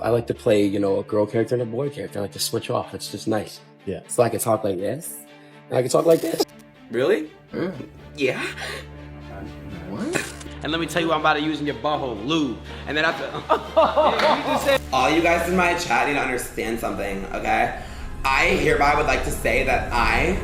I like to play, you know, a girl character and a boy character. I like to switch off. It's just nice. Yeah. So I can talk like this, and I can talk like this. Really? Yeah. What? And let me tell you what I'm about to use in your butthole, lube. And then after, All you guys in my chat need to understand something, okay? I hereby would like to say that I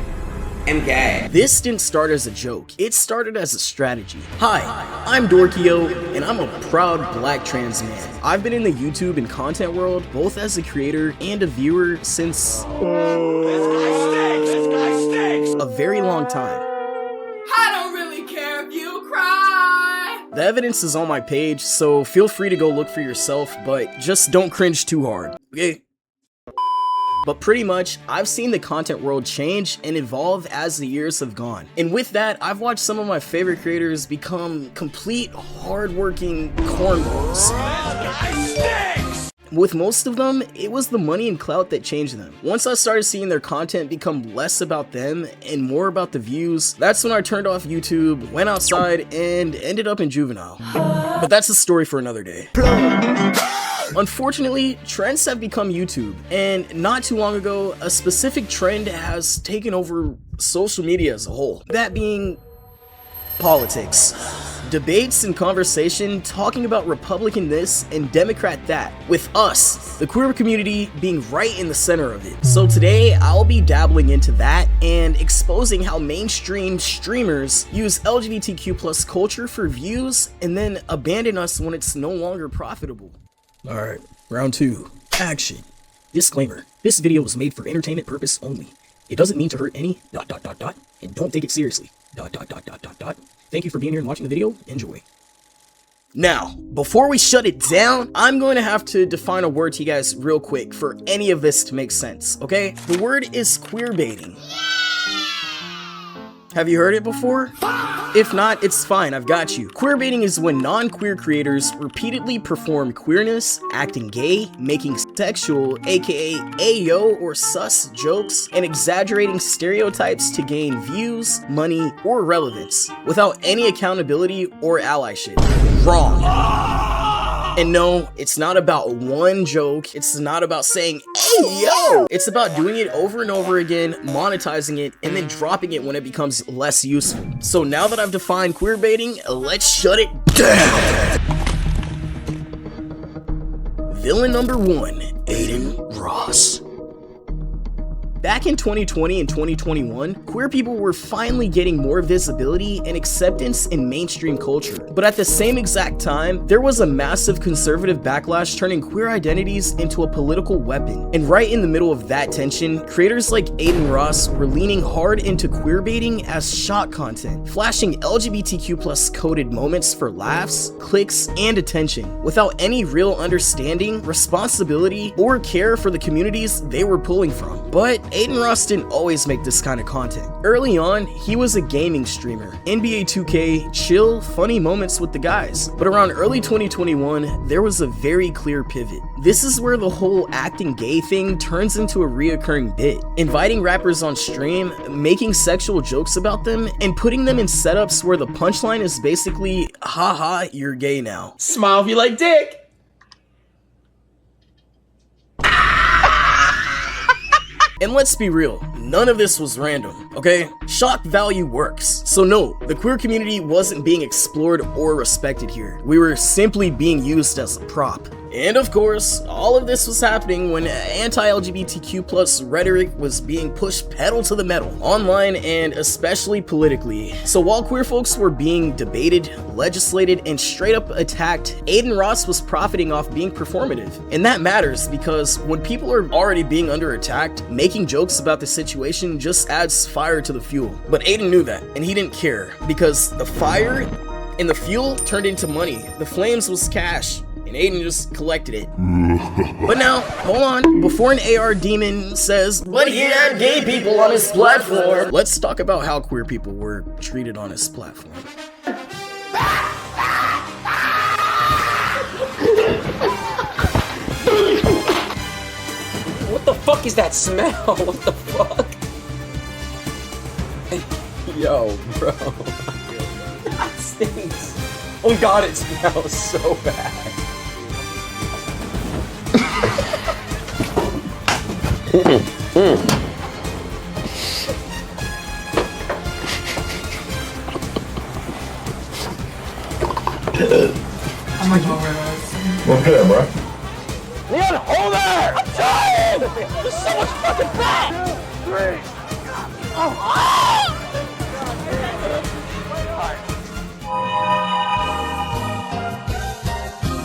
am gay. This didn't start as a joke, it started as a strategy. Hi, I'm Dorkio, and I'm a proud black trans man. I've been in the YouTube and content world, both as a creator and a viewer, since a very long time. I don't really care if you cry. The evidence is on my page, so feel free to go look for yourself, but just don't cringe too hard, okay? But pretty much, I've seen the content world change and evolve as the years have gone. And with that, I've watched some of my favorite creators become complete hardworking cornballs. With most of them, it was the money and clout that changed them. Once I started seeing their content become less about them and more about the views, that's when I turned off YouTube, went outside, and ended up in juvenile. But that's a story for another day. Unfortunately, trends have become YouTube, and not too long ago, a specific trend has taken over social media as a whole. That being politics. Debates and conversation talking about Republican this and Democrat that, with us, the queer community, being right in the center of it. So today, I'll be dabbling into that and exposing how mainstream streamers use LGBTQ+ culture for views and then abandon us when it's no longer profitable. Alright, round 2. Action. Disclaimer. This video was made for entertainment purpose only. It doesn't mean to hurt any ... and don't take it seriously ... Thank you for being here and watching the video. Enjoy. Now, before we shut it down, I'm going to have to define a word to you guys real quick for any of this to make sense, okay? The word is queerbaiting. Have you heard it before? If not, it's fine, I've got you. Queerbaiting is when non-queer creators repeatedly perform queerness, acting gay, making sexual, aka ayo or sus jokes, and exaggerating stereotypes to gain views, money, or relevance, without any accountability or allyship. Wrong. And no, it's not about one joke, it's not about saying, hey yo! It's about doing it over and over again, monetizing it, and then dropping it when it becomes less useful. So now that I've defined queerbaiting, let's shut it down! Villain number 1, Aiden Ross. Back in 2020 and 2021, queer people were finally getting more visibility and acceptance in mainstream culture. But at the same exact time, there was a massive conservative backlash turning queer identities into a political weapon. And right in the middle of that tension, creators like Aiden Ross were leaning hard into queerbaiting as shock content, flashing LGBTQ+ coded moments for laughs, clicks, and attention, without any real understanding, responsibility, or care for the communities they were pulling from. But Aiden Ross didn't always make this kind of content. Early on, he was a gaming streamer, NBA 2K, chill, funny moments with the guys. But around early 2021, there was a very clear pivot. This is where the whole acting gay thing turns into a reoccurring bit, inviting rappers on stream, making sexual jokes about them, and putting them in setups where the punchline is basically, haha, you're gay now. smile if you like dick. And let's be real, none of this was random, okay? Shock value works. So no, the queer community wasn't being explored or respected here. We were simply being used as a prop. And of course, all of this was happening when anti-LGBTQ+ rhetoric was being pushed pedal to the metal, online and especially politically. So while queer folks were being debated, legislated, and straight up attacked, Aiden Ross was profiting off being performative. And that matters because when people are already being under attack, making jokes about the situation just adds fire to the fuel. But Aiden knew that, and he didn't care, because the fire and the fuel turned into money. The flames was cash, and Aiden just collected it. But now, hold on, before an AR demon says, but he had gay people on his platform, let's talk about how queer people were treated on his platform. What the fuck is that smell? What the fuck? Yo, bro. That stinks. Oh god, it smells so bad. I'm gonna go over this. Okay, bro. Leon, hold there! I'm trying! There's so much fucking fat! 2, 3.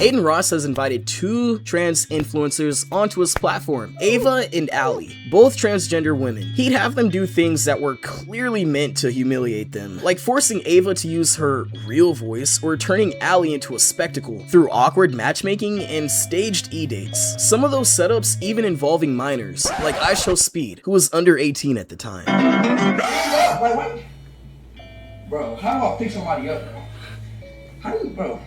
Aiden Ross has invited 2 trans influencers onto his platform, Ava and Allie, both transgender women. He'd have them do things that were clearly meant to humiliate them, like forcing Ava to use her real voice or turning Allie into a spectacle through awkward matchmaking and staged e-dates. Some of those setups even involving minors, like I Show Speed, who was under 18 at the time. Wait. Bro, how do I pick somebody up, bro? How do you, bro?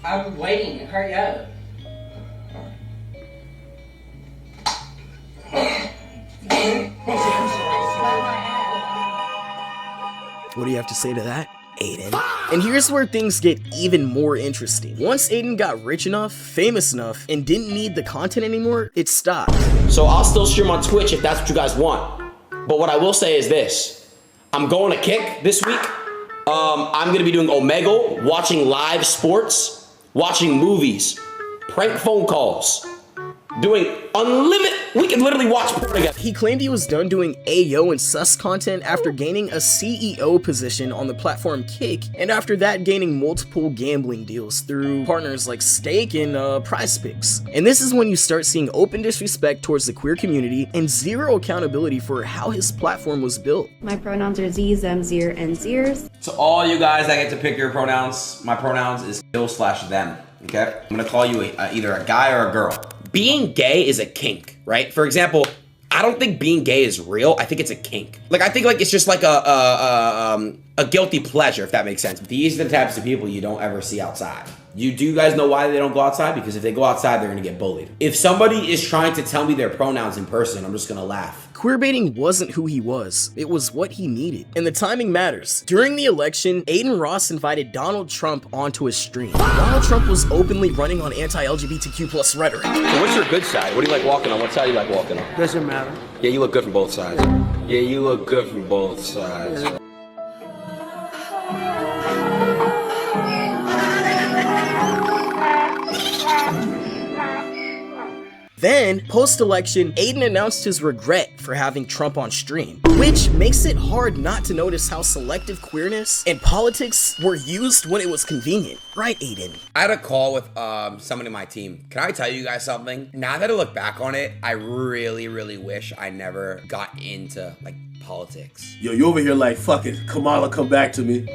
I'm waiting. Hurry up. What do you have to say to that, Aiden? And here's where things get even more interesting. Once Aiden got rich enough, famous enough, and didn't need the content anymore, it stopped. So I'll still stream on Twitch if that's what you guys want. But what I will say is this. I'm going to Kick this week. I'm going to be doing Omegle, watching live sports, watching movies, prank phone calls, doing unlimited, we can literally watch porn together. He claimed he was done doing Ayo and sus content after gaining a CEO position on the platform Kick, and after that gaining multiple gambling deals through partners like Stake and Prize Picks. And this is when you start seeing open disrespect towards the queer community and zero accountability for how his platform was built. My pronouns are Z, Zem, Zir, and Zirs. To all you guys that get to pick your pronouns, my pronouns is /them, okay? I'm gonna call you either a guy or a girl. Being gay is a kink, right? For example, I don't think being gay is real. I think it's a kink. Like, I think like it's just like a guilty pleasure, if that makes sense. These are the types of people you don't ever see outside. Do you guys know why they don't go outside? Because if they go outside, they're gonna get bullied. If somebody is trying to tell me their pronouns in person, I'm just gonna laugh. Queerbaiting wasn't who he was, it was what he needed. And the timing matters. During the election, Aiden Ross invited Donald Trump onto his stream. Donald Trump was openly running on anti-LGBTQ+ rhetoric. So what's your good side? What do you like walking on? What side do you like walking on? Doesn't matter. Yeah, you look good from both sides. Yeah, you look good from both sides. Then, post-election, Aiden announced his regret for having Trump on stream, which makes it hard not to notice how selective queerness and politics were used when it was convenient. Right, Aiden? I had a call with someone in my team. Can I tell you guys something? Now that I look back on it, I really, really wish I never got into like politics. Yo, you over here like, fuck it, Kamala, come back to me.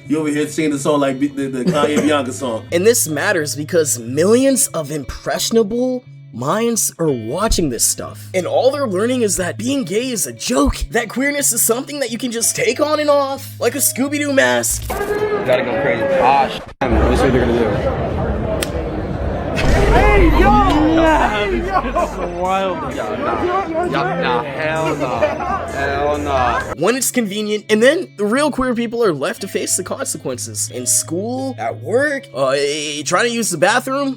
You over here singing the song like the Kanye Bianca song. And this matters because millions of impressionable minds are watching this stuff, and all they're learning is that being gay is a joke, that queerness is something that you can just take on and off, like a Scooby-Doo mask. Gotta go crazy. Ah, let me see what they're gonna do. Hey, yo! This is so wild. Hell no. When it's convenient, and then the real queer people are left to face the consequences in school, at work, trying to use the bathroom.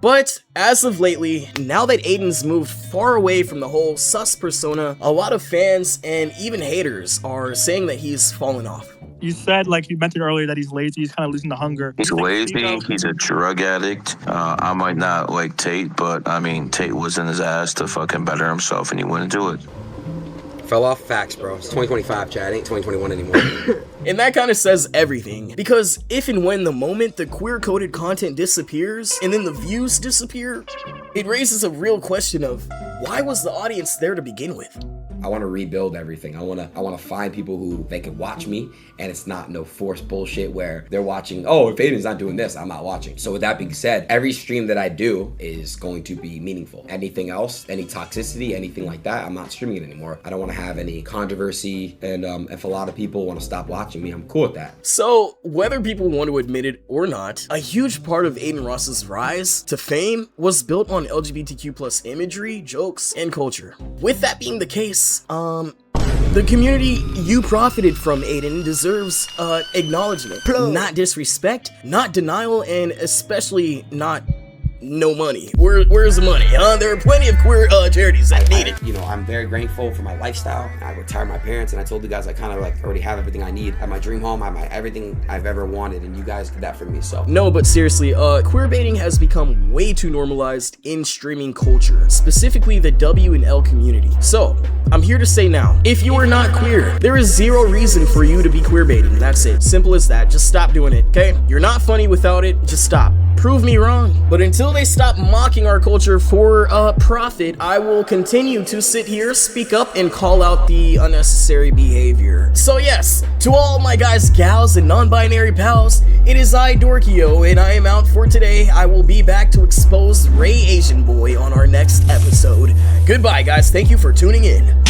But as of lately, now that Aiden's moved far away from the whole sus persona, a lot of fans and even haters are saying that he's fallen off. You said, like you mentioned earlier, that he's lazy, he's kind of losing the hunger. He's lazy, he's a drug addict. I might not like Tate, but I mean, Tate was in his ass to fucking better himself and he wouldn't do it. Fell off facts, bro. It's 2025, Chad. It ain't 2021 anymore. And that kind of says everything, because if and when the moment the queer-coded content disappears, and then the views disappear, it raises a real question of, why was the audience there to begin with? I want to rebuild everything. I want to find people who they can watch me, and it's not no forced bullshit where they're watching, oh, if Aiden's not doing this, I'm not watching. So with that being said, every stream that I do is going to be meaningful. Anything else, any toxicity, anything like that, I'm not streaming it anymore. I don't want to have any controversy, and if a lot of people want to stop watching me, I'm cool with that. So, whether people want to admit it or not, a huge part of Aiden Ross's rise to fame was built on LGBTQ+ imagery, jokes, and culture. With that being the case, the community you profited from, Aiden, deserves acknowledgement, not disrespect, not denial, and especially not no money. Where's the money, huh? There are plenty of queer charities that need it. You know, I'm very grateful for my lifestyle. I retired my parents, and I told you guys I kind of like already have everything I need. I have my dream home, I have everything I've ever wanted, and you guys did that for me, so. No, but seriously, queer baiting has become way too normalized in streaming culture, specifically the W and L community. So, I'm here to say now, if you are not queer, there is zero reason for you to be queer baiting. That's it. Simple as that. Just stop doing it, okay? You're not funny without it. Just stop. Prove me wrong. But until they stop mocking our culture for profit, I will continue to sit here, speak up, and call out the unnecessary behavior. So yes, to all my guys, gals, and non-binary pals, it is I, Dorkio, and I am out for today. I will be back to expose Ray Asian Boy on our next episode. Goodbye, guys. Thank you for tuning in.